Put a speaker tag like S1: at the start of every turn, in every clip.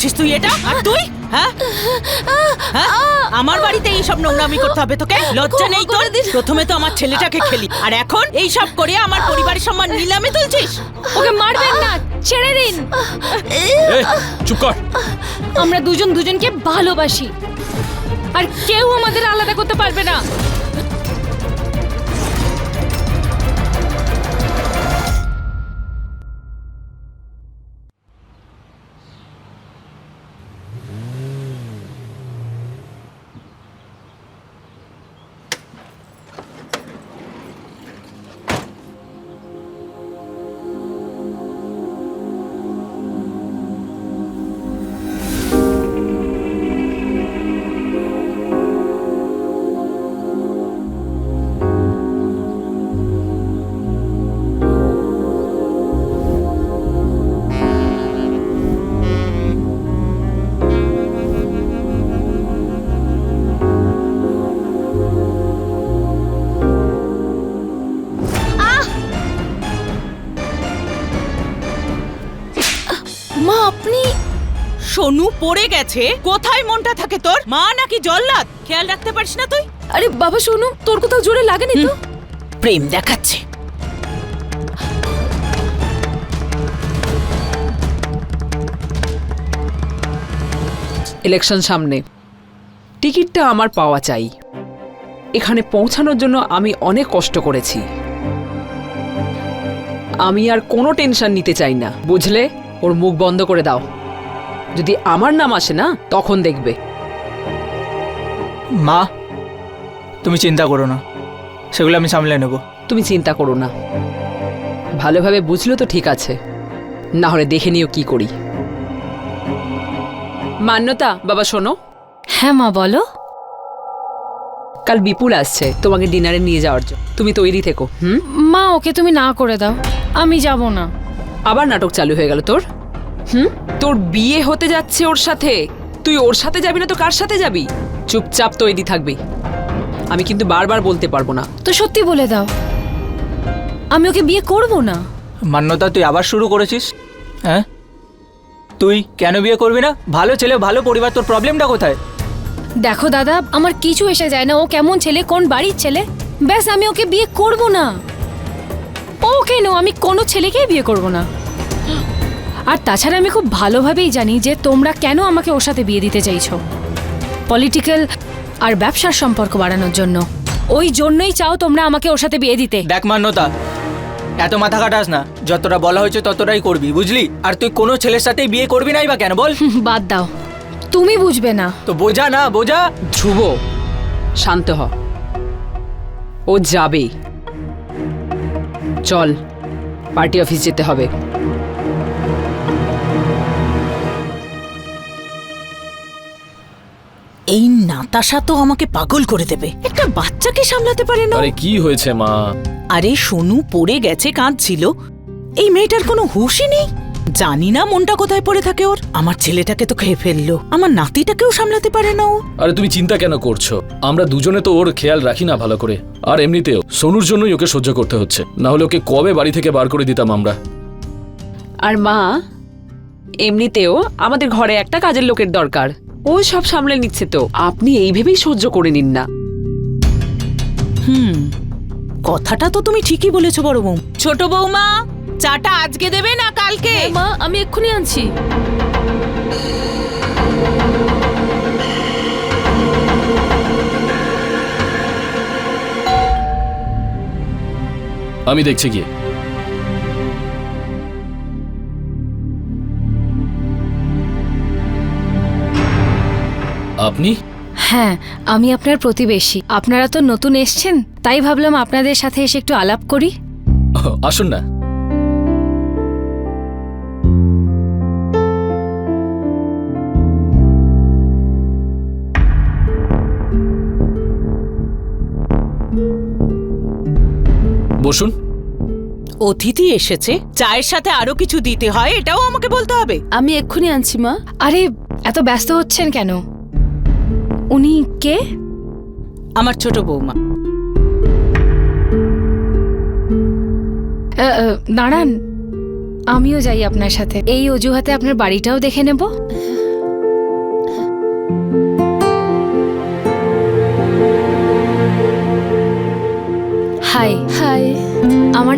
S1: করছিস তুই এটা? আর তুই? হ্যাঁ হ্যাঁ? আমার বাড়িতে এই সব নোংরামি করতে হবে তোকে? লজ্জা নেই তোর? প্রথমে তো আমার ছেলেটাকে খেলি, আর এখন এই সব করে আমার পরিবারের সম্মান নিলামে তুলছিস?
S2: ওকে মারবেন না, ছেড়ে দিন।
S3: চুপ কর।
S2: আমরা দুজন দুজনকে ভালোবাসি, আর কেউ আমাদের আলাদা করতে পারবে না। মা, আপনি?
S1: সোনু পড়ে গেছে, কোথায় মনটা থাকে তোর? মা নাকি জল্লাদ? খেয়াল রাখতে পারিস না তুই?
S2: আরে বাবা শোনো, তোর কোথাও জোরে লাগেনি তো?
S1: প্রেম দেখাচ্ছে।
S4: ইলেকশন সামনে, টিকিটটা আমার পাওয়া চাই। এখানে পৌঁছানোর জন্য আমি অনেক কষ্ট করেছি। আমি আর কোনো টেনশন নিতে চাই না, বুঝলে? ওর মুখ বন্ধ করে দাও। যদি আমার নাম আসে না, তখন দেখবে।
S5: মা, তুমি চিন্তা করো না, সেগুলো আমি সামলে নেব।
S4: তুমি চিন্তা করো না, ভালোভাবে বুঝলো তো ঠিক আছে, না হলে দেখে নিও কি করি। মান্যতা, বাবা শোনো,
S2: হ্যাঁ মা, বলো।
S4: কাল বিপুল আসছে তোমাকে ডিনারে নিয়ে যাওয়ার জন্য, তুমি তৈরি থেকো।
S2: মা, ওকে তুমি না করে দাও, আমি যাব না।
S4: আবার নাটক চালু হয়ে গেল তোর। তোর বিয়ে হতে যাচ্ছে ওর সাথে, তুই ওর সাথে যাবি না তো কার সাথে যাবি? চুপচাপ তৈরি থাকবি। আমি কিন্তু বারবার বলতে পারবো না।
S2: তো সত্যি বলে দাও, আমি ওকে বিয়ে করব না।
S5: মান্যতা, তুই আবার শুরু করেছিস? হ্যাঁ, তুই কেন বিয়ে করবি না? ভালো ছেলে, ভালো পরিবার, তোর প্রবলেমটা কোথায়?
S2: দেখো দাদা, আমার কিছু এসে যায় না ও কেমন ছেলে, কোন বাড়ির ছেলে। ব্যাস, আমি ওকে বিয়ে করব না। ও কেন, আমি কোনো ছেলেকেই বিয়ে করব না। আর তাছাড়া আমি খুব ভালোভাবেই জানি যে তোমরা কেন আমাকে ওর সাথে বিয়ে দিতে চাইছো। পলিটিক্যাল আর ব্যবসার সম্পর্ক বাড়ানোর জন্য। ওই জন্যই চাও তোমরা আমাকে ওর সাথে বিয়ে দিতে।
S5: দেখ মান্যতা, এত মাথা কাটাস না, যতটা বলা হয়েছে ততটাই করবি, বুঝলি? আর তুই কোনো ছেলের সাথেই বিয়ে করবি নাই বা কেন বল?
S2: বাদ দাও, তুমি বুঝবে না।
S5: তো বোঝা না, বোঝা।
S4: ধ্রুব, শান্ত হ, ও যাবে। চল, পার্টি অফিস যেতে হবে।
S1: এই নাতাশা তো আমাকে পাগল করে দেবে। একটা বাচ্চাকে সামলাতে পারে না।
S3: আরে কি হয়েছে মা?
S1: আরে সোনু পড়ে গেছে, কাঁদছিল। এই মেয়েটার কোনো হুঁশই নেই। জানি না মনটা কোথায় পড়ে থাকে ওর। আমার ছেলেটাকে তো খেয়ে ফেললো, আমার নাতিটাকেও সামলাতে পারে না ও।
S3: আরে তুমি চিন্তা কেন করছো? আমরা দুজনে তো ওর খেয়াল রাখি না ভালো করে। আর এমনিতেও সোনুর জন্যই ওকে সহ্য করতে হচ্ছে, না হলে ওকে কবে বাড়ি থেকে বার করে দিতাম আমরা।
S4: আর মা, এমনিতেও আমাদের ঘরে একটা কাজের লোকের দরকার, ও সব সামলে নিচ্ছে, তো আপনি এই ভেবেই সহ্য করে নিন না।
S1: কথাটা তো তুমি ঠিকই বলেছো বড় বউ। ছোট বৌমা, চাটা আজকে দেবে না কালকে?
S2: মা, আমি এক্ষুনি আনছি।
S3: আমি দেখছি গিয়ে। আপনি?
S2: হ্যাঁ, আমি আপনার প্রতিবেশী। আপনারা তো নতুন এসছেন, তাই ভাবলাম আপনাদের সাথে এসে একটু আলাপ করি।
S3: আসুন না। বসুন।
S1: অতিথি এসেছে, চায়ের সাথে আরো কিছু দিতে হয়, এটাও আমাকে বলতে হবে?
S2: আমি এক্ষুনি আনছি মা। আরে এত ব্যস্ত হচ্ছেন কেন? উনি কে?
S1: আমার ছোট বৌমা।
S2: দাঁড়ান, আমিও যাই আপনার সাথে। এই অজুহাতে আপনার বাড়িটাও দেখে নেব।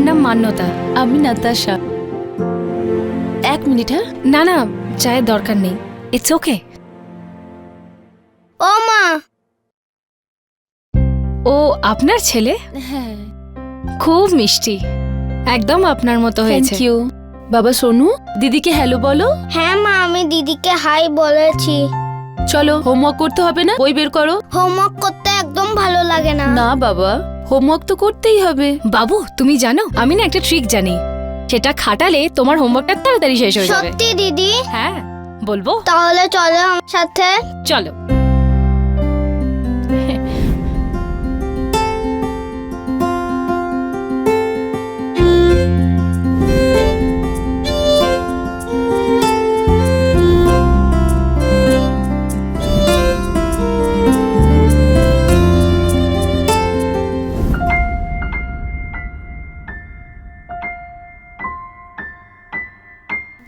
S2: নাম মান্যতা।
S6: আমি নাতাশা। 1 মিনিট। হ্যাঁ,
S2: না না, চায়ের দরকার নেই, ইটস ওকে।
S7: ও মা,
S2: ও আপনার ছেলে?
S6: হ্যাঁ,
S2: খুব মিষ্টি, একদম আপনার মতো
S6: থ্যাংক
S2: হয়েছে।
S6: ইউ। বাবা সোনু, দিদিকে হ্যালো বলো।
S7: হ্যাঁ মা, আমি দিদিকে হাই বলেছি।
S6: চলো, হোমওয়ার্ক করতে হবে না, বই বের করো।
S7: হোমওয়ার্ক করতে একদম ভালো লাগে না।
S6: না বাবা, হোমওয়ার্ক তো করতেই হবে।
S2: বাবু তুমি জানো, আমি না একটা ট্রিক জানি, সেটা খাটালে তোমার হোমওয়ার্কটা তাড়াতাড়ি শেষ হয়ে যাবে।
S7: সত্যি দিদি?
S2: হ্যাঁ বলবো,
S7: তাহলে চলো আমার সাথে।
S2: চলো।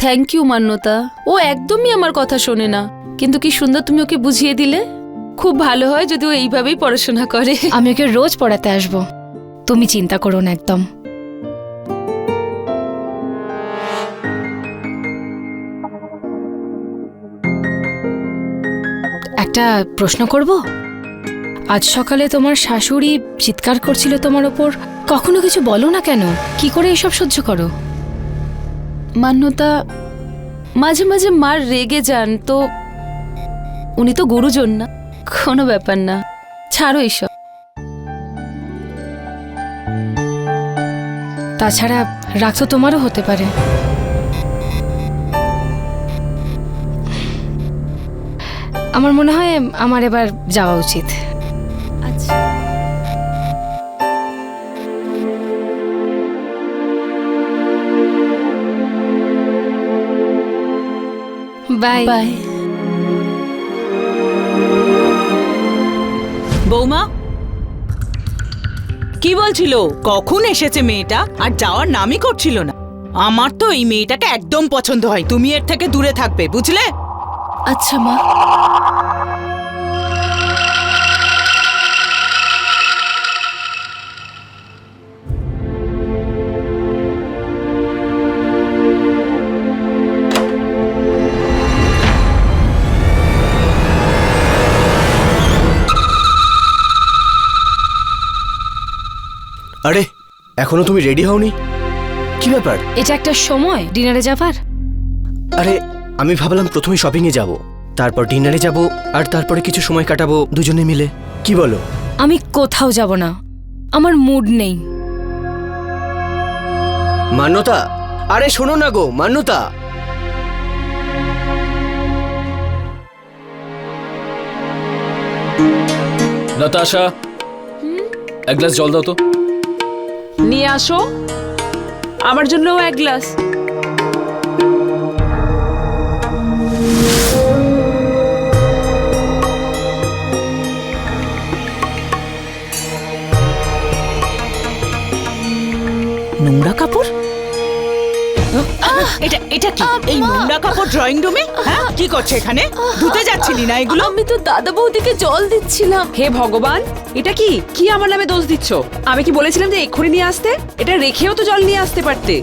S6: থ্যাংক ইউ মান্যতা। ও একদমই আমার কথা শোনে না, কিন্তু কি সুন্দর তুমি ওকে বুঝিয়ে দিলে। খুব ভালো হয় যদি ও এইভাবেই পড়াশোনা করে।
S2: আমি ওকে রোজ পড়াতে আসবো, তুমি চিন্তা করো না একদম। একটা প্রশ্ন করব? আজ সকালে তোমার শাশুড়ি চিৎকার করছিল তোমার ওপর, কখনো কিছু বলো না কেন? কি করে এসব সহ্য করো?
S6: মান্যতা, মাঝে মাঝে মার রেগে যান তো, উনি তো গুরুজন না, কোনো ব্যাপার না, ছাড়ো এইসব।
S2: তাছাড়া রাগ তো তোমারও হতে পারে। আমার মনে হয় আমার এবার যাওয়া উচিত।
S6: আচ্ছা,
S2: বাই
S6: বাই।
S1: বৌমা কি বলছিল? কখন এসেছে মেয়েটা আর যাওয়ার নামই করছিল না। আমার তো এই মেয়েটাকে একদম পছন্দ হয়, তুমি এর থেকে দূরে থাকবে, বুঝলে?
S6: আচ্ছা মা।
S8: আরে এখনো তুমি রেডি হওনি? কি ব্যাপার?
S2: এটা একটা সময় ডিনারে যাবার?
S8: আরে আমি ভাবলাম প্রথমে শপিং এ যাব, তারপর ডিনারে যাব, আর তারপরে কিছু সময় কাটাবো দুজনে মিলে। কি বলো?
S2: আমি কোথাও যাব না, আমার মুড নেই।
S8: মান্যতা, আরে শোনো না গো মান্যতা।
S3: নাতাশা, এক গ্লাস জল দাও তো।
S4: নিয়ে আসো, আমার জন্যও 1 গ্লাস।
S1: নোংরা কাপড়? এটা এটা কি? এই নোংরা কাপড় ড্রয়িং রুমে? হ্যাঁ, কি করছে এখানে? ধুতে যাচ্ছিলি না এগুলো?
S6: আমি তো দাদা বৌদিকে জল দিচ্ছিলাম।
S4: হে ভগবান, এটা কি কি আমার নামে দোষ দিচ্ছ? আমি কি বলেছিলাম যে এক্ষুনি নিয়ে আসতে? এটা রেখেও তো জল নিয়ে আসতে পারতে।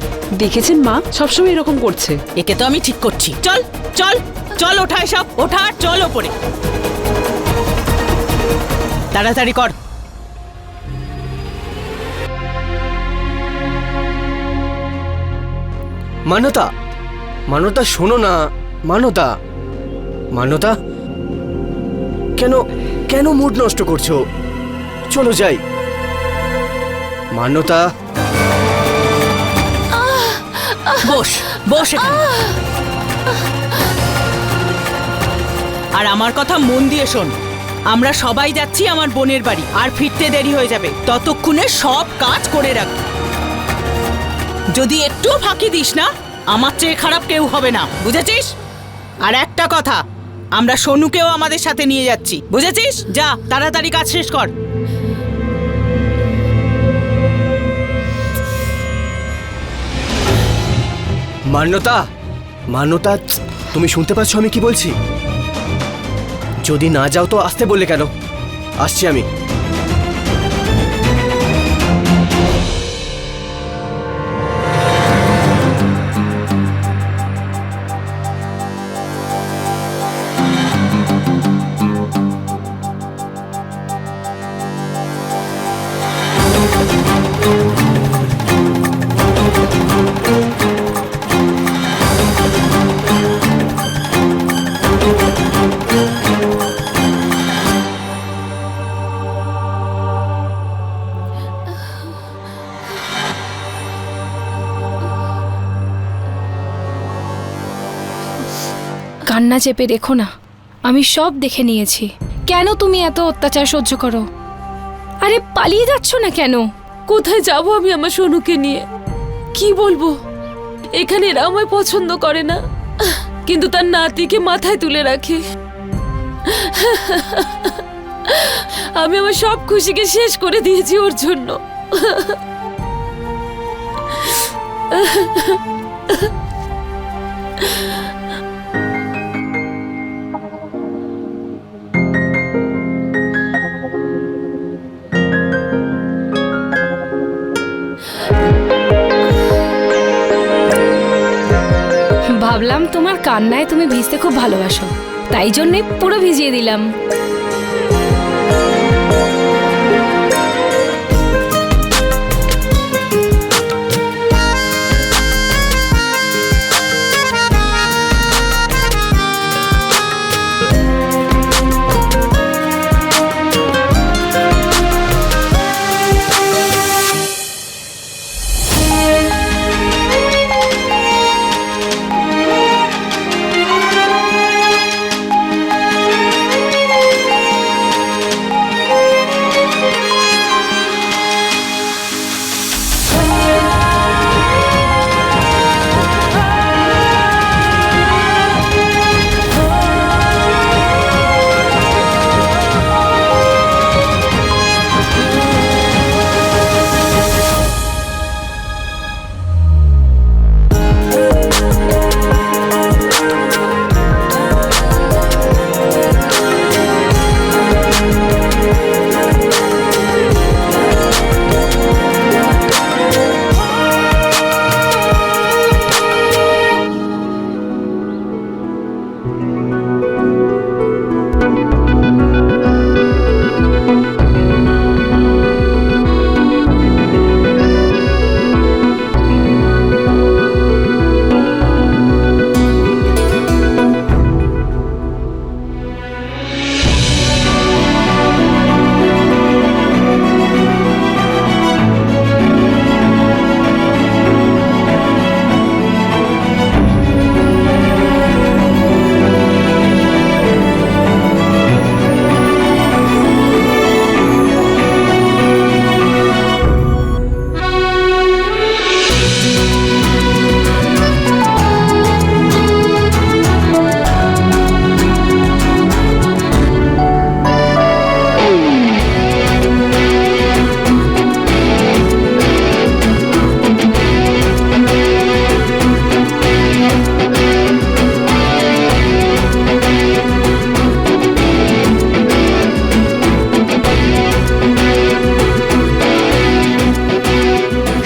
S4: দেখেছেন মা সবসময় এরকম করছে।
S1: একে তো আমি ঠিক করছি। চল চল চল, ওঠা এসব, ওঠা আর চল ওপরে। তাড়াতাড়ি কর।
S8: মান্যতা, মান্যতা শোনো না। মান্যতা, মান্যতা, কেন কেন মুড নষ্ট করছো? চলো যাই। মান্যতা,
S1: বস বস এখানে। আর আমার কথা মন দিয়ে শোন, আমরা সবাই যাচ্ছি আমার বোনের বাড়ি, আর ফিরতে দেরি হয়ে যাবে। ততক্ষণে সব কাজ করে রাখ। যদি একটু ফাঁকি দিস না, আমার চেয়ে খারাপ কেউ হবে না, বুঝেছিস? আর একটা কথা, আমরা সোনুকেও আমাদের সাথে নিয়ে যাচ্ছি, বুঝেছিস? যা তাড়াতাড়ি কাজ শেষ কর।
S8: মান্যতা, মান্যতা, তুমি শুনতে পাচ্ছ আমি কি বলছি? যদি না যাও তো আসতে বললে কেন? আসছি আমি।
S2: কান্না চেপে রেখো না, আমি সব দেখে নিয়েছি। কেন তুমি এত অত্যাচার সহ্য করো? আরে পালিয়ে যাচ্ছ না কেন?
S6: কোথায় যাব আমি আমার সোনুকে নিয়ে? কি বলবো? এখানে এরা আমায় পছন্দ করে না, কিন্তু তার নাতিকে মাথায় তুলে রাখে। আমি আমার সব খুশিকে শেষ করে দিয়েছি ওর জন্য।
S2: ভাবলাম তোমার কান্নায় তুমি ভিজতে খুব ভালোবাসো, তাই জন্যে পুরো ভিজিয়ে দিলাম।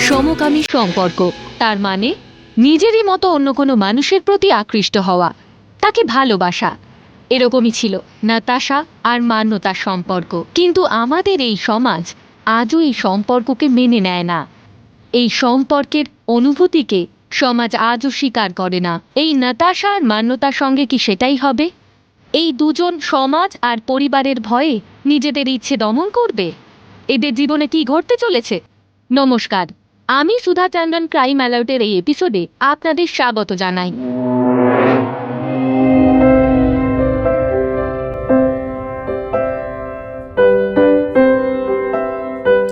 S9: সমকামী সম্পর্ক, তার মানে নিজেরই মতো অন্য কোনো মানুষের প্রতি আকৃষ্ট হওয়া, তাকে ভালোবাসা। এরকমই ছিল নাতাশা আর মান্যতার সম্পর্ক। কিন্তু আমাদের এই সমাজ আজও এই সম্পর্ককে মেনে নেয় না। এই সম্পর্কের অনুভূতিকে সমাজ আজও স্বীকার করে না। এই নাতাশা আর মান্যতার সঙ্গে কি সেটাই হবে? এই দুজন সমাজ আর পরিবারের ভয়ে নিজেদের ইচ্ছে দমন করবে? এদের জীবনে কি ঘটতে চলেছে? নমস্কার, আমি সুধা চন্দন ক্রাইম অ্যালার্টের এই এপিসোডে আপনাদের স্বাগত জানাই।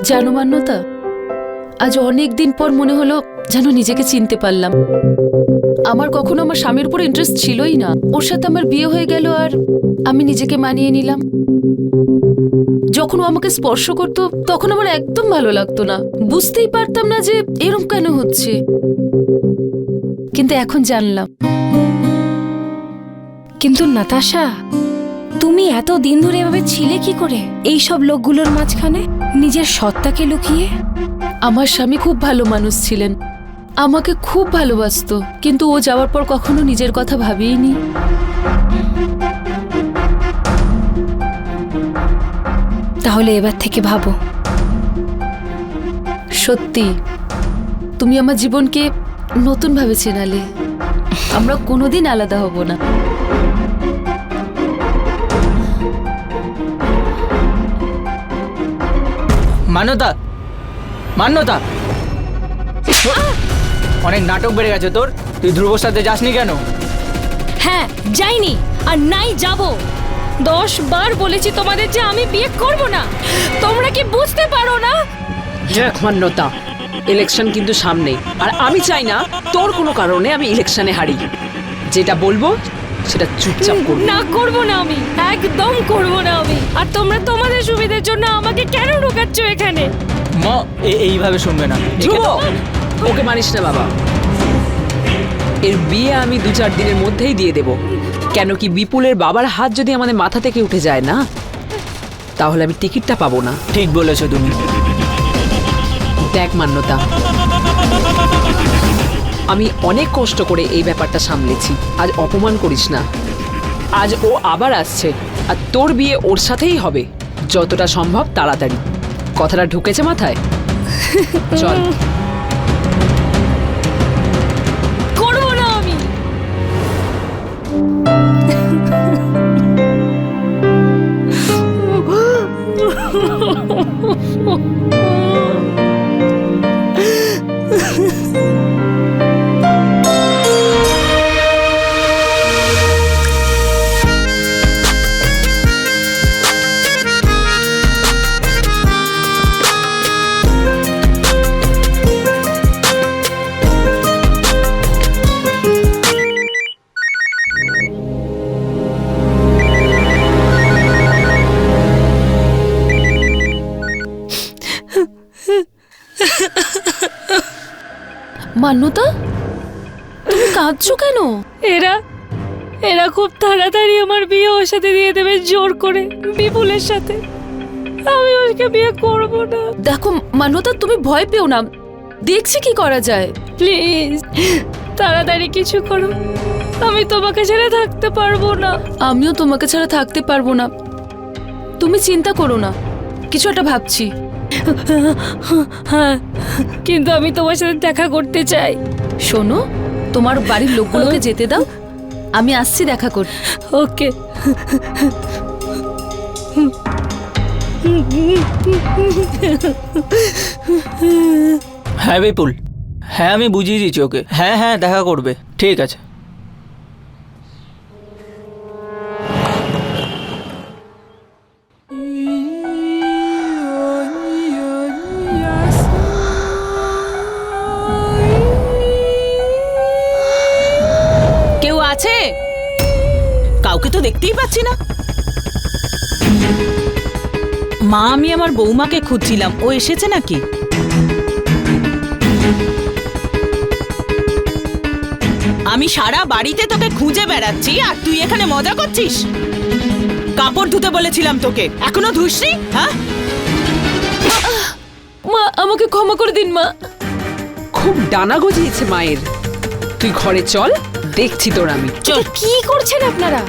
S6: জানো মান্যতা, আজ অনেক দিন পর মনে হলো যেন নিজেকে চিনতে পারলাম। আমার কখনো আমার স্বামীর উপর ইন্টারেস্ট ছিলই না। ওর সাথে আমার বিয়ে হয়ে গেল আর আমি নিজেকে মানিয়ে নিলাম। যখন ও আমাকে স্পর্শ করতো তখন আমার একদম ভালো লাগতো না, বুঝতেই পারতাম না যে এরকম কেন হচ্ছে। কিন্তু এখন জানলাম।
S2: কিন্তু নাতাশা, তুমি এত দিন ধরে এভাবে ছিলে কি করে এই সব লোকগুলোর মাঝখানে, নিজের সত্তাকে লুকিয়ে?
S6: আমার স্বামী খুব ভালো মানুষ ছিলেন, আমাকে খুব ভালোবাসতো, কিন্তু ও যাওয়ার পর কখনো নিজের কথা ভাবিনি।
S2: তাহলে এবার থেকে ভাবো।
S6: সত্যি তুমি আমার জীবনকে নতুন ভাবে চেনালে। আমরা কোনোদিন আলাদা হব না।
S5: মান্যতা, মান্যতা, অনেক নাটক বেড়ে গেছে তোর। তুই ধ্রুবর সাথে যাসনি কেন?
S2: হ্যাঁ যাইনি আর নাই যাব। 10 বার বলেছি তোমাদের যে আমি বিয়ে করব না, তোমরা কি বুঝতে পারো না?
S4: দেখ মান্যতা, ইলেকশন কিন্তু সামনে, আর আমি চাই না তোর কোনো কারণে আমি ইলেকশনে হারি। যেটা বলবো সেটা চুপচাপ করবি।
S2: না করব না আমি, একদম করব না আমি। আর তোমরা তোমাদের সুবিধার জন্য আমাকে কেন ঢোকাচ্ছ এখানে?
S5: মা এইভাবে শুনবে না।
S4: ধ্রুব, ওকে মানিস না বাবা। এর বিয়ে আমি 2-4 দিনের মধ্যেই দিয়ে দেব। কেন কি বিপুলের বাবার হাত যদি আমাদের মাথা থেকে উঠে যায় না, তাহলে আমি টিকিটটা পাবো না।
S5: ঠিক বলেছো তুমি।
S4: দেখ মান্যতা, আমি অনেক কষ্ট করে এই ব্যাপারটা সামলেছি, আজ অপমান করিস না। আজ ও আবার আসছে, আর তোর বিয়ে ওর সাথেই হবে, যতটা সম্ভব তাড়াতাড়ি। কথাটা ঢুকেছে মাথায়? চল।
S2: করব না আমি।
S6: মান্যতা, তুমি কাঁদছো কেন?
S2: এরা খুব তাড়াতাড়ি আমার বিয়ে ওর সাথে দিয়ে দেবে, জোর করে, বিপুলের সাথে। আমি ওকে বিয়ে করব না।
S6: দেখো মান্যতা, তুমি ভয় পেও না, দেখছি কি করা যায়।
S2: প্লিজ তাড়াতাড়ি কিছু করো, আমি তোমাকে ছেড়ে থাকতে পারবো না।
S6: আমিও তোমাকে ছাড়া থাকতে পারবো না, তুমি চিন্তা করো না, কিছু একটা ভাবছি।
S2: হ্যাঁ, কিন্তু আমি তোমার সাথে দেখা করতে চাই।
S6: শোনো, তোমার বাড়ির লোকগুলোকে যেতে দাও, আমি আসছি দেখা করতে।
S2: ওকে।
S5: হ্যাঁ বিপুল, হ্যাঁ আমি বুঝিয়ে দিচ্ছি ওকে। হ্যাঁ হ্যাঁ, দেখা করবে, ঠিক আছে।
S1: কেউ আছে? কাউকে তো দেখতেই পাচ্ছি না। মা, আমি আমার বৌমাকে খুঁজছিলাম, ও এসেছে নাকি? আমি সারা বাড়িতে তোকে খুঁজে বেড়াচ্ছি আর তুই এখানে মজা করছিস। কাপড় ধুতে বলেছিলাম তোকে, এখনো ধুসনি? হ্যাঁ,
S6: মা আমাকে ক্ষমা করে দিন মা।
S4: খুব ডানা গজিয়েছে মায়ের। তুই ঘরে চল, দেখছি তোর আমি।
S1: চল।
S2: কি করছেন আপনারা?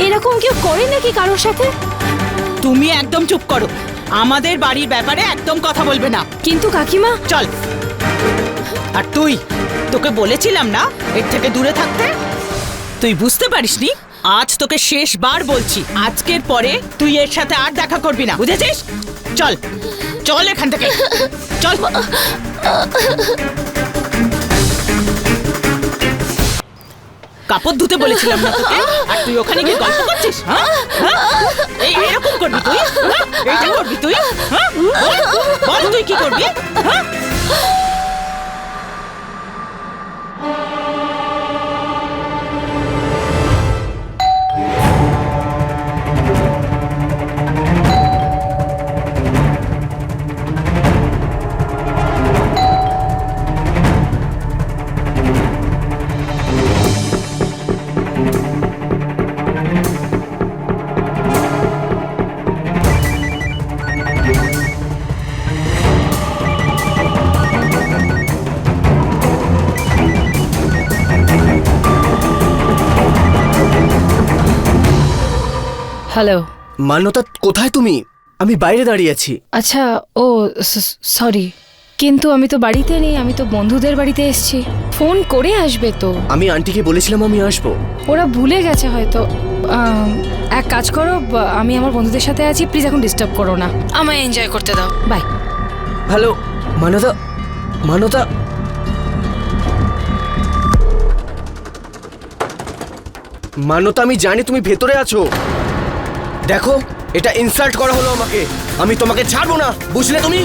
S2: এরকম কেউ করে নাকি কারোর সাথে?
S1: তুমি একদম চুপ করো, আমাদের বাড়ির ব্যাপারে একদম কথা বলবে না।
S2: কিন্তু কাকিমা,
S1: চল। আর তুই, তোকে বলেছিলাম না এর থেকে দূরে থাকতে? তুই বুঝতে পারিসনি? আজ তোকে শেষবার বলছি, আজকের পরে তুই এর সাথে আর দেখা করবি না, বুঝেছিস? চল চল এখান থেকে, চল। কাপড় ধুতে বলেছিলাম না তোকে, আর তুই ওখানে গিয়ে গল্প করছিস? হ্যাঁ, এরকম করবি তুই? এটা করবি তুই? হ্যাঁ, বল তুই কি করবি? হ্যাঁ,
S2: হ্যালো।
S8: মান্যতা, কোথায় তুমি? আমি বাইরে দাঁড়িয়ে আছি।
S2: আচ্ছা, ও সরি, কিন্তু আমি তো বাড়িতে নেই, আমি তো বন্ধুদের বাড়িতে এসেছি। ফোন করে আসবে তো।
S8: আমি আন্টিকে বলেছিলাম আমি আসবো।
S2: ওরা ভুলে গেছে হয়তো। এক কাজ করো, আমি আমার বন্ধুদের সাথে আছি, প্লিজ এখন ডিস্টার্ব করো না, আমায় এনজয় করতে দাও। বাই।
S8: হ্যালো মান্যতা, মান্যতা, মান্যতা, আমি জানি তুমি ভেতরে আছো। দেখো, এটা ইনসাল্ট করা হলো আমাকে। আমি তোমাকে ছাড়বো না, বুঝলে তুমি?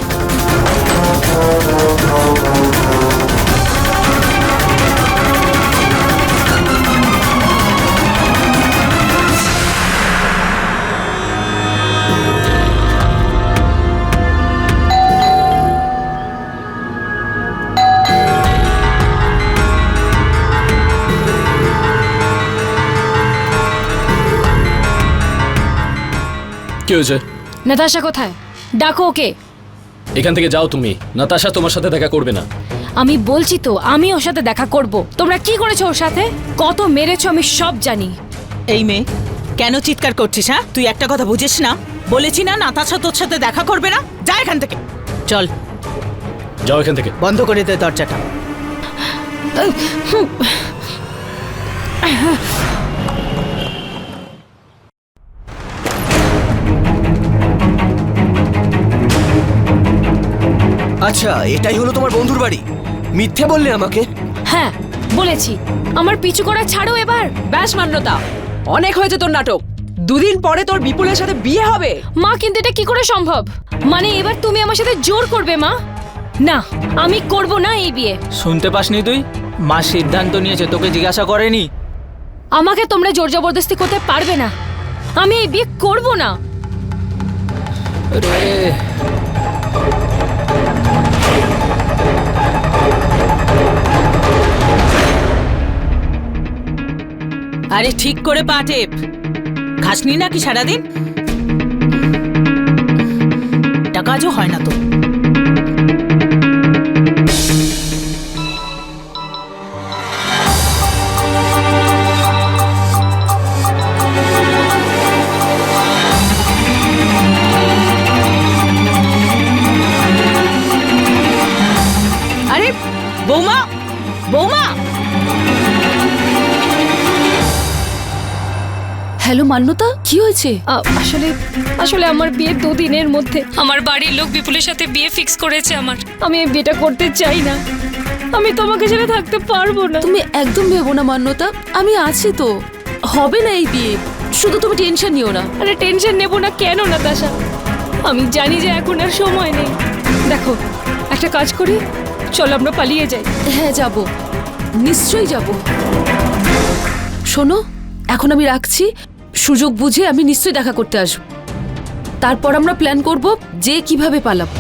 S3: কি হয়েছে?
S2: নাতাশা কোথায়? ডাকো ওকে।
S3: এখান থেকে যাও তুমি। নাতাশা তোমার সাথে দেখা করবে না।
S2: আমি বলছি তো, আমি ওর সাথে দেখা করব। তোমরা কি করেছো ওর সাথে? কত মেরেছো আমি সব জানি।
S1: এই মেয়ে, কেন চিৎকার করছিস? হ্যাঁ, তুই একটা কথা বুঝিস না? বলেছি না নাতাশা তোর সাথে দেখা করবে না। যা এখান থেকে, চল।
S3: যাও এখান থেকে।
S1: বন্ধ করে দে দরজাটা।
S8: আচ্ছা, এটাই হলো তোমার বন্ধুর বাড়ি? মিথ্যে বললে আমাকে।
S2: হ্যাঁ বলেছি। আমার পিছু করা ছাড়ো এবার।
S4: ব্যাস মান্যতা, অনেক হয়েছে তোর নাটক। দুদিন পরে তোর বিপুলের সাথে বিয়ে হবে।
S2: মা, কিন্তু এটা কি করে সম্ভব? মানে এবার তুমি আমার সাথে জোর করবে মা? না, আমি করব না এই বিয়ে।
S5: শুনতে পাসনি তুই? মা সিদ্ধান্ত নিয়েছে, তোকে জিজ্ঞাসা করেনি।
S2: আমাকে তোমরা জোর জবরদস্তি করতে পারবে না। আমি এই বিয়ে করব না।
S5: রে,
S1: আরে ঠিক করে পা টেপ। খাসনি নাকি সারাদিন? এটা কাজও হয় না তো। আরে বৌমা, বৌমা!
S6: হ্যালো মান্যতা, কি হয়েছে?
S2: আসলে আসলে আমার বিয়ে 2 দিনের মধ্যে। আমার বাড়ির লোক বিপুলের সাথে বিয়ে ফিক্স করেছে আমার। আমি এই বিয়েটা করতে চাই না। আমি তোমাকে ছেড়ে থাকতে পারবো না।
S6: তুমি একদম ভেবো না মান্যতা, আমি আছি তো। হবে না এই বিয়ে, শুধু তুমি টেনশন নিও না।
S2: আরে টেনশন নেব না কেন নাতাশা? আমি জানি যে এখন আর সময় নেই। দেখো, একটা কাজ করি, চল আমরা পালিয়ে যাই।
S6: হ্যাঁ যাব, নিশ্চয়ই যাব। শোনো, এখন আমি রাখছি। সুযোগ বুঝে আমি নিশ্চয়ই দেখা করতে আসবো। তারপর আমরা প্ল্যান করব যে কিভাবে পালাবো।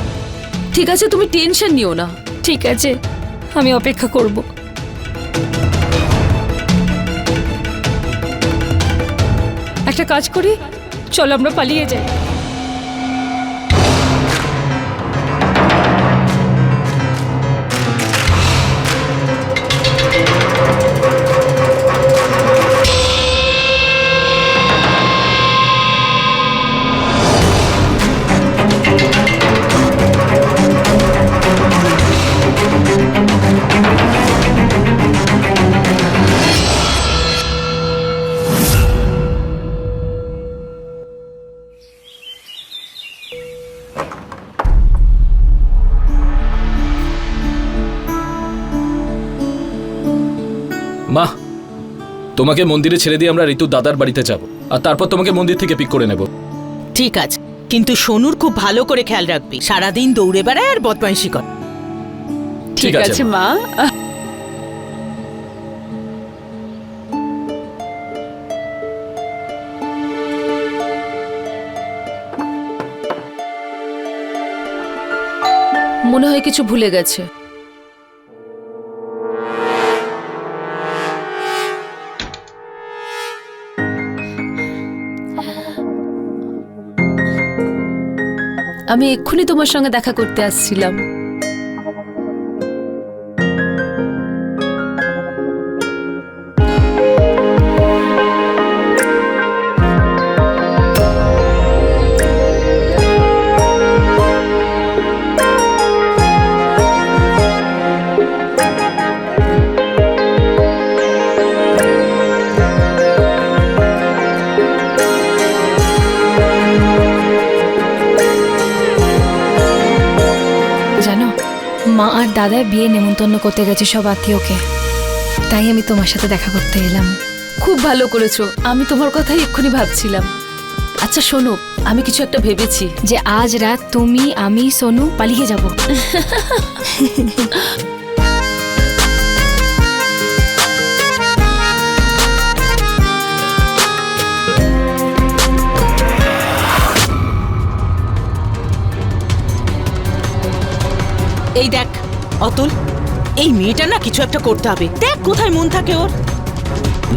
S6: ঠিক আছে, তুমি টেনশন নিও না।
S2: ঠিক আছে, আমি অপেক্ষা করব। একটা কাজ করি, চল আমরা পালিয়ে যাই।
S3: মা, তোমাকে মন্দিরে ছেড়ে দিয়ে আমরা ঋতুর দাদার বাড়িতে যাব, আর তারপর তোমাকে মন্দির থেকে পিক করে নেব।
S1: ঠিক আছে, কিন্তু সোনুর খুব ভালো করে খেয়াল রাখবি। সারাদিন দৌড়ে বেড়ায় আর বদমাইশি কর।
S4: ঠিক আছে মা।
S6: মনে হয় কিছু ভুলে গেছে। আমি এক্ষুনি তোমার সঙ্গে দেখা করতে আসছিলাম।
S2: মা আর দাদার বিয়ে নেমন্তন্ন করতে গেছে সব আত্মীয়কে, তাই আমি তোমার সাথে দেখা করতে এলাম।
S6: খুব ভালো করেছো, আমি তোমার কথাই এক্ষুনি ভাবছিলাম। আচ্ছা শোনো, আমি কিছু একটা ভেবেছি।
S2: যে আজ রাত তুমি আমি সোনু পালিয়ে যাব।
S1: এই দেখ অতুল, এই মেয়েটা না কিছু একটা করতে হবে। দেখ কোথায় মন থাকে ওর।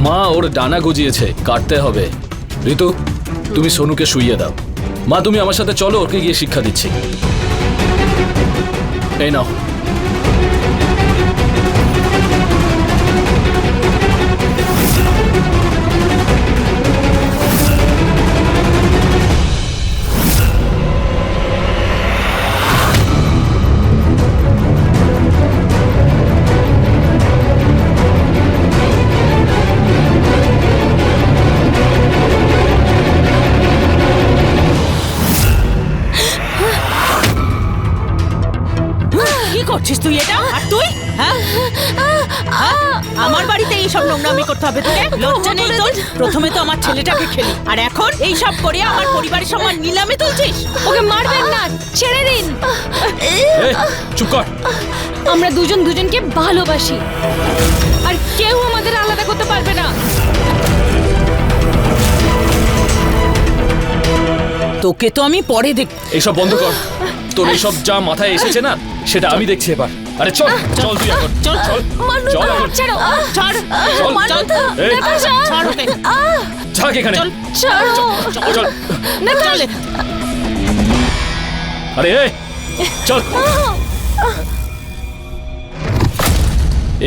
S3: মা ওর ডানা গজিয়েছে, কাটতে হবে। ঋতু, তুমি সোনুকে শুইয়ে দাও। মা তুমি আমার সাথে চলো, ওকে গিয়ে শিক্ষা দিচ্ছি। এই নাও।
S1: কি করছিস তুই এটা? আর তুই? হ্যাঁ? আমার বাড়িতে এইসব নোংরামি করতে হবে তোকে? লজ্জা নেই তোর? প্রথমে তো আমার ছেলেটাকে খেলি, আর এখন এইসব করে আমার পরিবারের সম্মান নিলামে তুলছিস।
S2: ওকে মারবেন না, ছেড়ে দিন।
S3: এই, চুপ কর।
S2: আমরা দুজন দুজনকে ভালোবাসি, আর কেউ আমাদের আলাদা করতে পারবে না।
S1: তোকে তো আমি পরে দেখ।
S3: এইসব বন্ধ কর। তোর এইসব যা মাথায় এসেছে না, সেটা আমি দেখছি এবার। আরে চল চল, তুই এখন
S1: চল
S3: চল চল এখন।
S2: ছাড়ো,
S1: ছাড়,
S3: চল।
S1: চল,
S3: এই,
S1: ছাড় ওকে।
S3: থাক এখানে।
S1: চল,
S2: ছাড়ো।
S3: চল।
S1: চল।
S3: আরে এই, চল।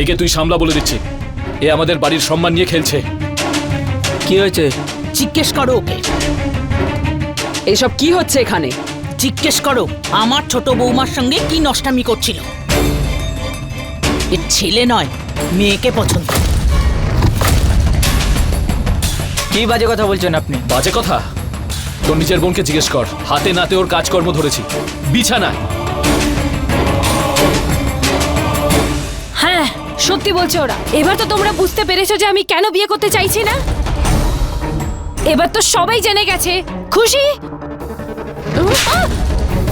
S3: একে তুই সামলা বলে দিচ্ছি। এ আমাদের বাড়ির সম্মান নিয়ে খেলছে।
S5: কি হয়েছে?
S1: জিজ্ঞেস করো ওকে,
S4: এইসব কি হচ্ছে এখানে?
S1: জিজ্ঞেস করো আমার ছোট বৌমার সঙ্গে কি নষ্টামি করছিল। এ ছেলে নয়, মেয়েকে পছন্দ।
S5: কি বাজে কথা বলছেন আপনি?
S3: বাজে কথা? তোর নিজের বোনকে জিজ্ঞেস কর। হাতে নাতে ওর কাজকর্ম ধরেছি, বিছানায়।
S2: হ্যাঁ, সত্যি বলছে ওরা। এবার তো তোমরা বুঝতে পেরেছো যে আমি কেন বিয়ে করতে চাইছি না। এবার তো সবাই জেনে গেছে। খুশি?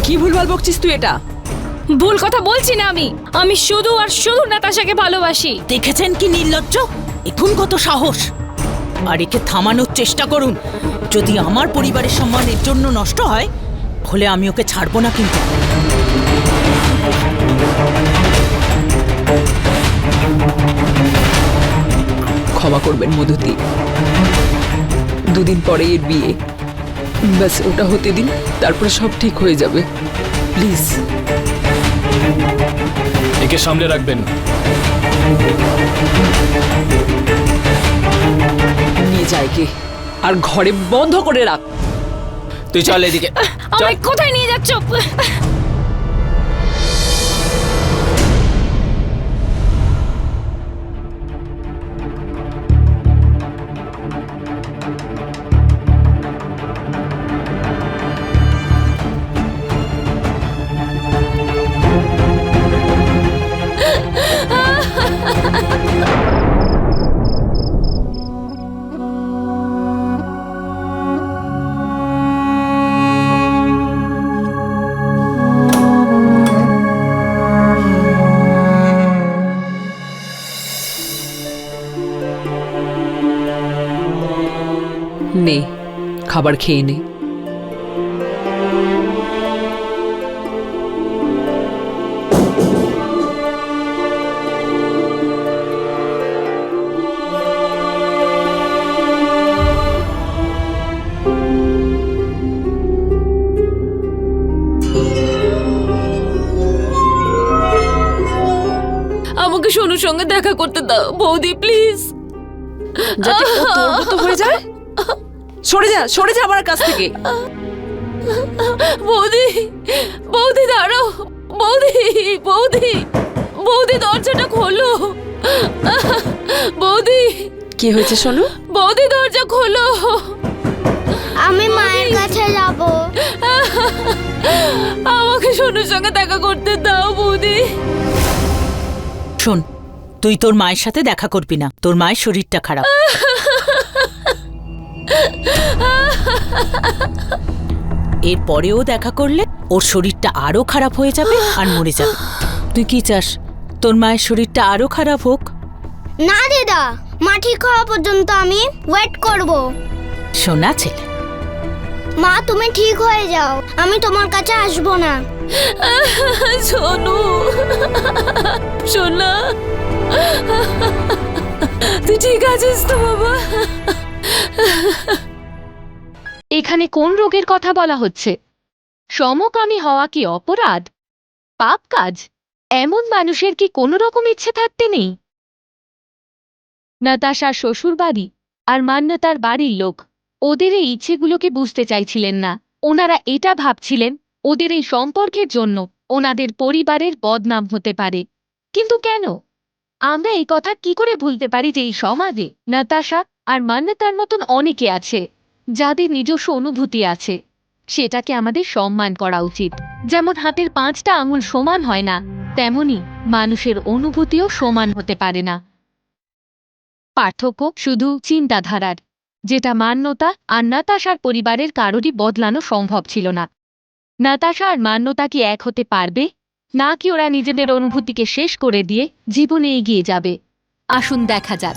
S4: কি ভুলভাল বকছিস তুই এটা?
S2: ভুল কথা বলছি না আমি। আমি শুধু আর শুধু নাতাশাকে ভালোবাসি।
S1: দেখেছেন কি নির্লজ্জ? এখন কত সাহস! আর একে থামানোর চেষ্টা করুন। যদি আমার পরিবারের সম্মানের জন্য নষ্ট হয়, তাহলে আমি ওকে ছাড়বো না কিন্তু।
S4: ক্ষমা করবেন মধুতি, দুদিন পরে এর বিয়ে। ব্যাস ওটা হতে দিন, তারপরে সব ঠিক হয়ে যাবে। প্লিজ।
S3: একে সামলে রাখবেন।
S4: নিয়ে যায় কে, আর ঘরে বন্ধ করে রাখ।
S5: তুই চল এদিকে।
S2: আমায় কোথায় নিয়ে যাচ্ছ?
S4: নে, খাবার খেয়ে নে।
S6: আমাকে সোনুর সঙ্গে দেখা করতে দাও বৌদি, প্লিজ।
S4: যাতে ও তোর মতো হয়ে যায়। সরে যা আমার কাছ থেকে।
S6: বৌদি, বৌদি দাঁড়াও। বৌদি, বৌদি, বৌদি দরজাটা খোলো। বৌদি।
S4: কি হয়েছে সোনু?
S6: বৌদি দরজা খোলো।
S7: আমি মায়ের কাছে যাব।
S6: আমাকে সোনুর সঙ্গে দেখা করতে দাও বৌদি।
S1: শোন, তুই তোর মায়ের সাথে দেখা করবি না, তোর মায়ের শরীরটা খারাপ। এরপরেও দেখা করলে ওর শরীরটা আরো খারাপ হয়ে যাবে আর মরে যাবে। তুই কি চাস তোর মায়ের শরীরটা আরো খারাপ হোক?
S7: না দিদা, মা ঠিক হওয়া পর্যন্ত আমি ওয়েট করব।
S1: সোনা ছেলে,
S7: মা তুমি ঠিক হয়ে যাও, আমি তোমার কাছে আসবো না।
S2: সোনু, সোনা, তুই ঠিক আছিস তো বাবা?
S9: এখানে কোন রোগের কথা বলা হচ্ছে? সমকামী হওয়া কি অপরাধ, পাপ কাজ? এমন মানুষের কি কোনো রকম ইচ্ছে থাকতে নেই? নাতাশার শ্বশুরবাড়ি আর মান্যতার বাড়ির লোক ওদের এই ইচ্ছেগুলোকে বুঝতে চাইছিলেন না। ওনারা এটা ভাবছিলেন ওদের এই সম্পর্কের জন্য ওনাদের পরিবারের বদনাম হতে পারে। কিন্তু কেন? আমরা এই কথা কি করে ভুলতে পারি যে এই সমাজে নাতাশা আর মান্যতার মতন অনেকে আছে যাদের নিজস্ব অনুভূতি আছে। সেটাকে আমাদের সম্মান করা উচিত। যেমন হাতের 5টা আঙুল সমান হয় না, তেমনি মানুষের অনুভূতিও সমান হতে পারে না। পার্থক্য শুধু চিন্তাধারার, যেটা মান্যতা আর নাতাশার পরিবারের কারোরই বদলানো সম্ভব ছিল না। নাতাশা আর মান্যতা কি এক হতে পারবে, নাকি ওরা নিজেদের অনুভূতিকে শেষ করে দিয়ে জীবনে এগিয়ে যাবে? আসুন দেখা যাক।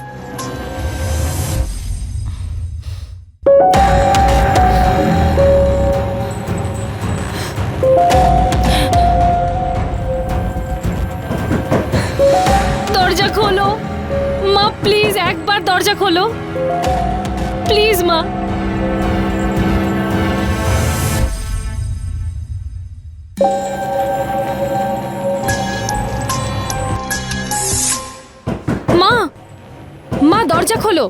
S2: দরজা খোলো মা, প্লিজ একবার দরজা খোলো, প্লিজ মা। মা, মা দরজা খোলো।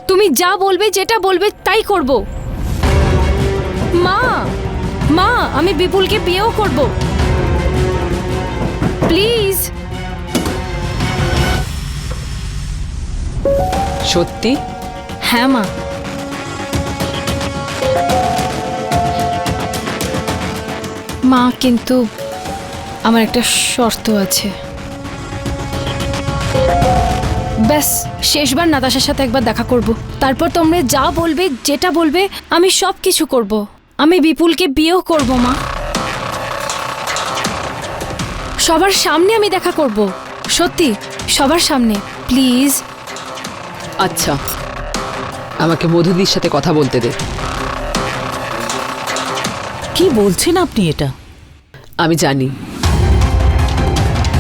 S2: তুমি যা বলবে, যেটা বলবে তাই করব। মা, মা আমি বিপুলকে বিয়েও করব, প্লিজ।
S4: সত্যি?
S2: হ্যাঁ মা। মা কিন্তু আমার একটা শর্ত আছে। ব্যাস শেষবার নাতাশার সাথে একবার দেখা করব, তারপর তোমরা যা বলবে, যেটা বলবে আমি সব কিছু করব। আমি বিপুলকে বিয়েও করব মা। সবার সামনে আমি দেখা করব, সত্যি সবার সামনে, প্লিজ।
S4: আচ্ছা, আমাকে মধুদির সাথে কথা বলতে দে।
S1: কি বলছেন আপনি এটা?
S4: আমি জানি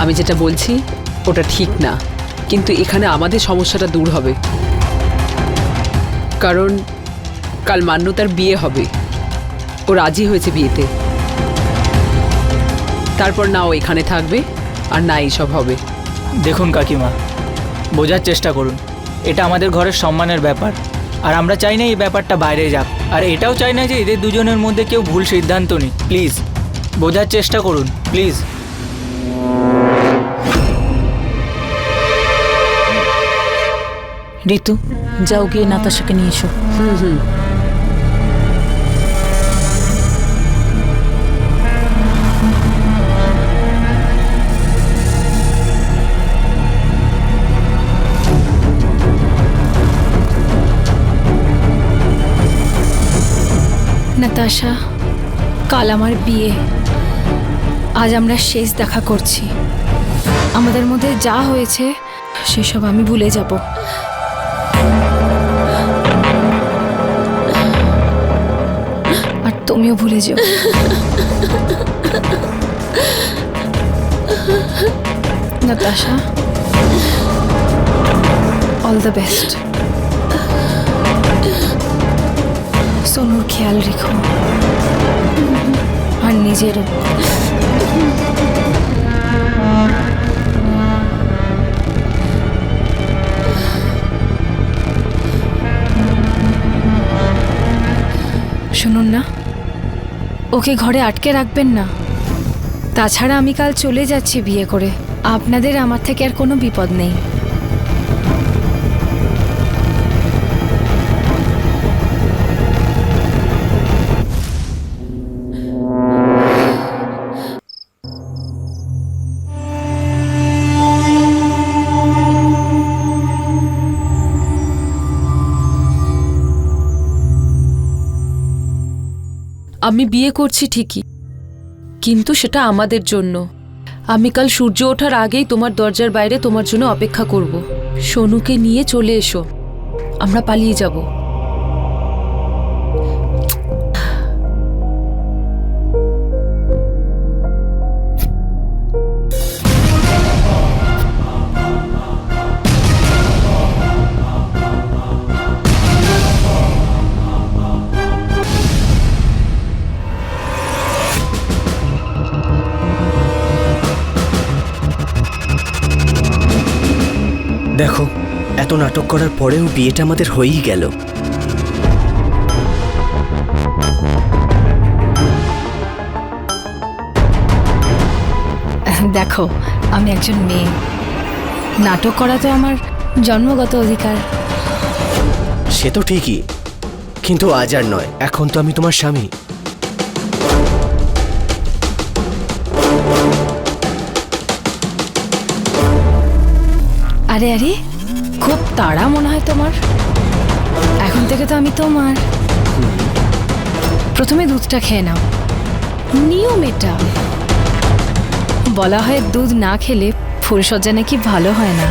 S4: আমি যেটা বলছি ওটা ঠিক না, কিন্তু এখানে আমাদের সমস্যাটা দূর হবে। কারণ কাল মান্যতার বিয়ে হবে, ও রাজি হয়েছে বিয়েতে। তারপর না ও এখানে থাকবে আর না এইসব হবে।
S5: দেখুন কাকিমা, বোঝার চেষ্টা করুন, এটা আমাদের ঘরের সম্মানের ব্যাপার, আর আমরা চাই না এই ব্যাপারটা বাইরে যাক, আর এটাও চাই না যে এদের দুজনের মধ্যে কেউ ভুল সিদ্ধান্ত নিক। প্লিজ বোঝার চেষ্টা করুন, প্লিজ।
S1: ঋতু, যাও গিয়ে নাতাশাকে নিয়ে এসো।
S2: নাতাশা, কাল আমার বিয়ে, আজ আমরা শেষ দেখা করছি। আমাদের মধ্যে যা হয়েছে সেসব আমি ভুলে যাব। আর তুমিও ভুলে যাও। Natasha, all the best. সোনুর খেয়াল রেখো, আর নিজেরও। শুনুন না, ওকে ঘরে আটকে রাখবেন না। তাছাড়া আমি কাল চলে যাচ্ছি বিয়ে করে, আপনাদের আমার থেকে আর কোনো বিপদ নেই।
S6: আমি বিয়ে করছি ঠিকই, কিন্তু সেটা আমাদের জন্য। আমি কাল সূর্য ওঠার আগেই তোমার দরজার বাইরে তোমার জন্য অপেক্ষা করব। সোনুকে নিয়ে চলে এসো, আমরা পালিয়ে যাব।
S8: দেখো, এত নাটক করার পরেও বিয়েটা আমাদের হয়েই গেল।
S2: দেখো, আমি একজন মেয়ে, নাটক করা তো আমার জন্মগত অধিকার।
S8: সে তো ঠিকই, কিন্তু আজ আর নয়, এখন তো আমি তোমার স্বামী।
S2: আরে আরে, খুব তাড়া মনে হয় তোমার। এখন থেকে তো আমি তোমার। প্রথমে দুধটা খেয়ে নাও, নিয়ম এটা। বলা হয় দুধ না খেলে ফুলসজ্জা নাকি ভালো হয় না।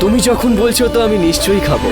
S8: তুমি যখন বলছো তো আমি নিশ্চয়ই খাবো।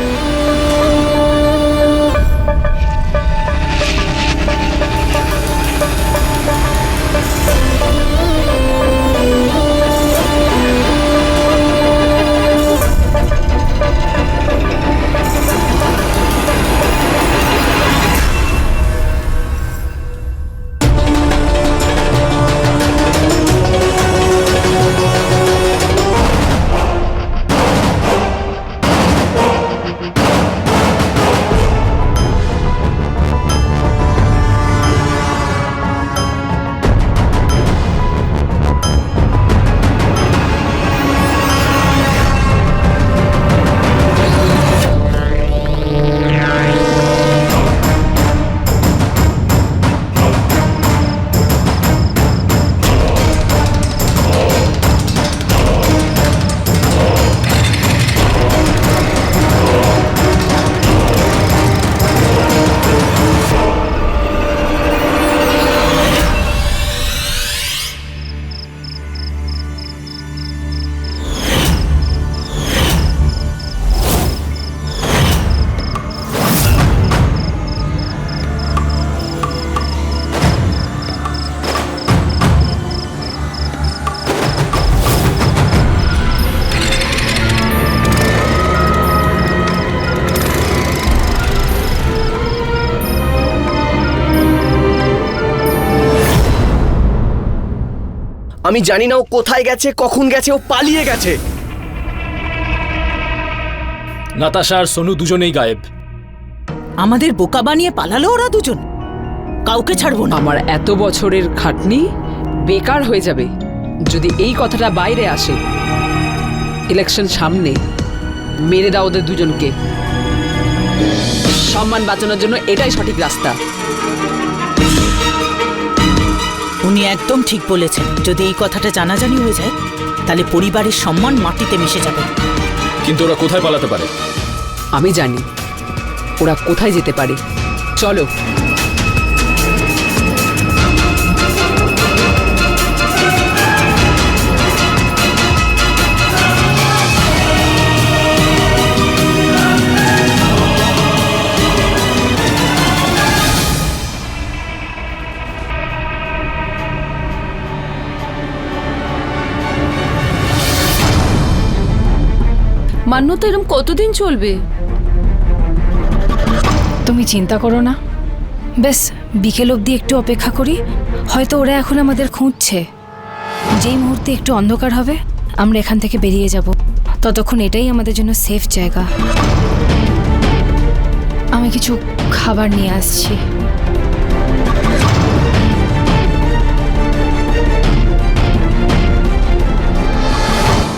S8: আমি জানি না ও কোথায় গেছে, কখন গেছে, ও পালিয়ে গেছে।
S3: নাতাশা আর সোনু দুজনেই গায়েব।
S1: আমাদের বোকা বানিয়ে পালালো ওরা দুজন। কাউকে ছাড়বো না।
S4: আমার এত বছরের খাটনি বেকার হয়ে যাবে যদি এই কথাটা বাইরে আসে। ইলেকশন সামনে, মেরে দাও ওদের দুজনকে। সম্মান বাঁচানোর জন্য এটাই সঠিক রাস্তা।
S1: উনি একদম ঠিক বলেছেন। যদি এই কথাটা জানাজানি হয়ে যায় তাহলে পরিবারের সম্মান মাটিতে মিশে যাবে।
S3: কিন্তু ওরা কোথায় পালাতে পারে?
S4: আমি জানি ওরা কোথায় যেতে পারে। চলো।
S6: মান্যতা এরকম কতদিন চলবে?
S2: তুমি চিন্তা করো না, বেশ বিকেল অবধি একটু অপেক্ষা করি। হয়তো ওরা এখন আমাদের খুঁজছে। যেই মুহূর্তে একটু অন্ধকার হবে আমরা এখান থেকে বেরিয়ে যাব। ততক্ষণ এটাই আমাদের জন্য সেফ জায়গা। আমি কিছু খাবার নিয়ে আসছি।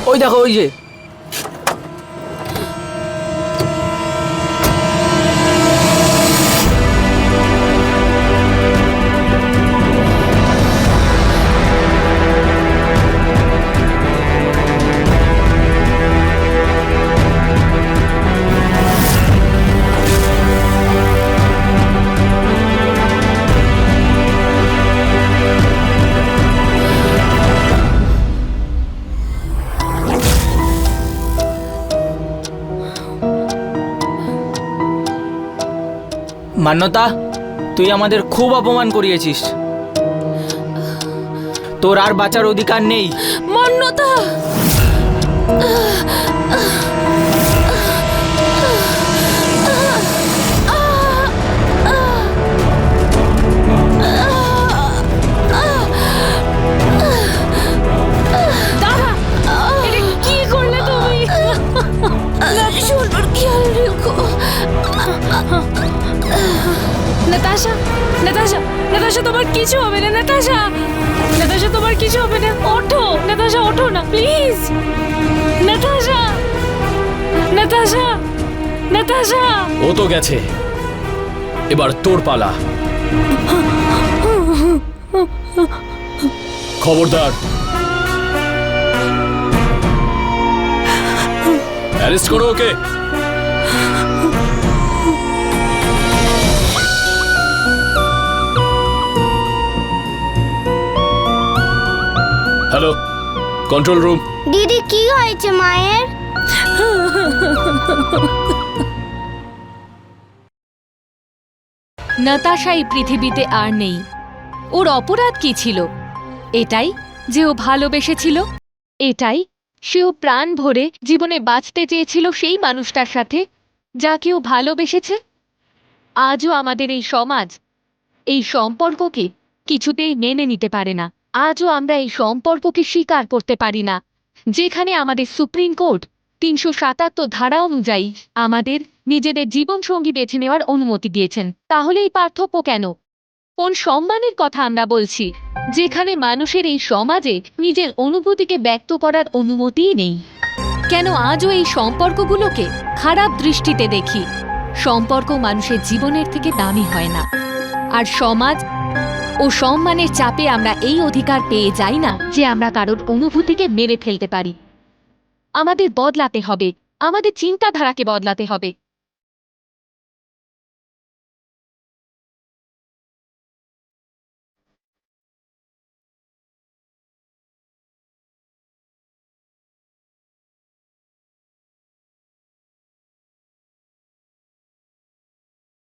S5: ওই দেখো, ওই যে মান্যতা, তুই আমাদের খুব অপমান করিয়েছিস। তোর আর বাঁচার অধিকার নেই।
S6: মান্যতা,
S2: দাদা, এটা কি করলে তুমি?
S6: সোনুর খেয়াল রেখো।
S2: নাতাশা, নাতাশা, নাতাশা, তোমার কিছু হবে না। নাতাশা, নাতাশা, তোমার কিছু হবে না। ওঠো নাতাশা, ওঠো না প্লিজ। নাতাশা, নাতাশা, নাতাশা।
S3: ও তো গেছে, এবার তোর পালা। খবরদার, অ্যারেস্ট করো ওকে। Hello, control room.
S7: দিদি কি হয়েছে মায়ের?
S9: নাতাশা এই পৃথিবীতে আর নেই। ওর অপরাধ কি ছিল? এটাই যে ও ভালোবেসেছিল, এটাই সেও প্রাণ ভরে জীবনে বাঁচতে চেয়েছিল সেই মানুষটার সাথে যাকে ও ভালোবেসেছে। আজও আমাদের এই সমাজ এই সম্পর্ককে কিছুতেই মেনে নিতে পারে না। আজও আমরা এই সম্পর্ককে স্বীকার করতে পারি না, যেখানে আমাদের সুপ্রিম কোর্ট ৩৭৭ ধারা অনুযায়ী আমাদের নিজেদের জীবনসঙ্গী বেছে নেওয়ার অনুমতি দিয়েছেন। তাহলে এই পার্থক্য কেন? কোন সম্মানের কথা আমরা বলছি, যেখানে মানুষের এই সমাজে নিজের অনুভূতিকে ব্যক্ত করার অনুমতিই নেই? কেন আজও এই সম্পর্কগুলোকে খারাপ দৃষ্টিতে দেখি? সম্পর্ক মানুষের জীবনের থেকে দামি হয় না। আর সমাজ ও সম্মানের চাপে আমরা এই অধিকার পেয়ে যাই না যে আমরা কারোর অনুভূতিকে মেরে ফেলতে পারি। আমাদের বদলাতে হবে, আমাদের চিন্তাধারাকে বদলাতে হবে।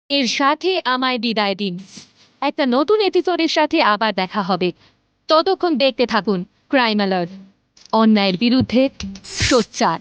S9: এর সাথে আমায় বিদায় দিন। একটা নতুন এপিসোডের সাথে আবার দেখা হবে। ততক্ষণ দেখতে থাকুন ক্রাইম অ্যালার্ট, অন্যায়ের বিরুদ্ধে সোচ্চার।